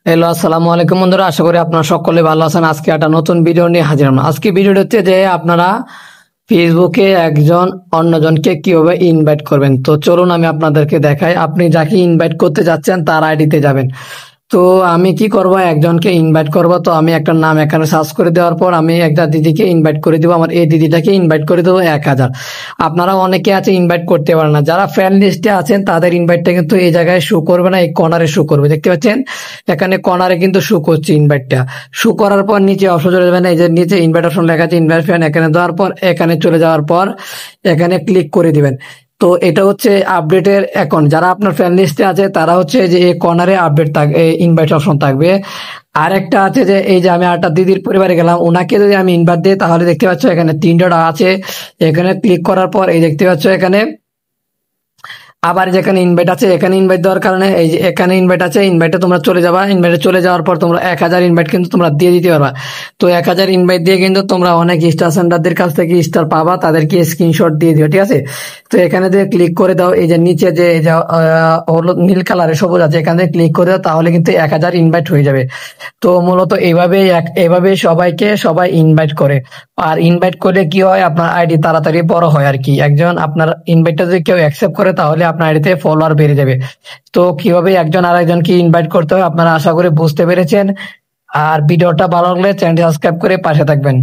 Hello, আসসালামু আলাইকুম বন্ধুরা। আশা করি আপনারা সকলে ভালো আছেন। আজকে একটা নতুন ভিডিও নিয়ে হাজির হলাম। আজকে ভিডিওটা হচ্ছে যে আপনারা ফেসবুকে একজন অন্যজনকে কিভাবে ইনভাইট করবেন। তো চলুন আমি আপনাদেরকে দেখাই। আপনি যাকে ইনভাইট করতে যাচ্ছেন তার আইডিতে যাবেন। তো আমি কি করব, একজনকে ইনভাইট করব। তো আমি একটা নাম এখানে সার্চ করে দেওয়ার পর আমি একটা দিদিকে ইনভাইট করে দিব। আমার এই দিদিটাকে ইনভাইট করে দেবো 1000। আপনারা অনেকে আছে ইনভাইট করতে পারেন না, যারা ফ্রেন্ড লিস্টে আছেন তাদের ইনভাইটটা কিন্তু এই জায়গায় শো করবে না, এই কর্নারে শো করবে। দেখতে পাচ্ছেন এখানে কর্নারে কিন্তু শো করছে ইনভাইটটা। শো করার পর নিচে অপশন চলে যাবেন, এই যে নিচে ইনভাইট অপশন লেখা আছে ইনভাইট ফ্রেন্ড, এখানে দেওয়ার পর এখানে চলে যাওয়ার পর এখানে ক্লিক করে দিবেন। তো এটা হচ্ছে আপডেটের অ্যাকাউন্ট, যারা আপনার ফ্রেন্ড লিস্টে আছে তারা হচ্ছে যে এই কর্নারে আপডেট থাকবে, ইনভাইট অপশন থাকবে। আর একটা আছে যে এই যে আমি একটা দিদির পরিবারে গেলাম, ওনাকে যদি আমি ইনভাইট দিই তাহলে দেখতে পাচ্ছ এখানে 3 ডট আছে। এখানে ক্লিক করার পর এই দেখতে পাচ্ছ এখানে আবার যেখানে ইনভাইট আছে এখানে ইনভাইট দেওয়ার কারণে এই যে এখানে ইনভাইট আছে, ইনভাইটে তোমরা চলে যাবা। ইনভাইটে চলে যাওয়ার পর তোমরা 1000 ইনভাইট কিন্তু তোমরা দিয়ে দিতে পারবা। তো 1000 ইনভাইট দিয়ে কিন্তু তোমরা অনেক স্টার সেন্টারদের কাছ থেকে স্টার পাবা, তাদেরকে স্ক্রিনশট দিয়ে দিও, ঠিক আছে। তো এখানে দিয়ে ক্লিক করে দাও, এই যে নিচে যে এই যে হলুদ নীল কালারের সবুজ আছে, এখানে ক্লিক করে দাও, তাহলে কিন্তু 1000 ইনভাইট হয়ে যাবে। তো মূলত এইভাবে সবাই ইনভাইট করে। আর ইনভাইট করলে কি হয়, আপনার আইডি তাড়াতাড়ি বড় হয় আর কি। একজন আপনার ইনভাইটটা যদি কেউ অ্যাকসেপ্ট করে তাহলে আপনার আইডিতে ফলোয়ার বেড়ে যাবে। তো কিভাবে একজন আরেকজনকে ইনভাইট করতে হয় আপনারা আশা করি বুঝতে পেরেছেন। আর ভিডিওটা ভালো লাগলে চ্যানেলটি সাবস্ক্রাইব করে পাশে থাকবেন।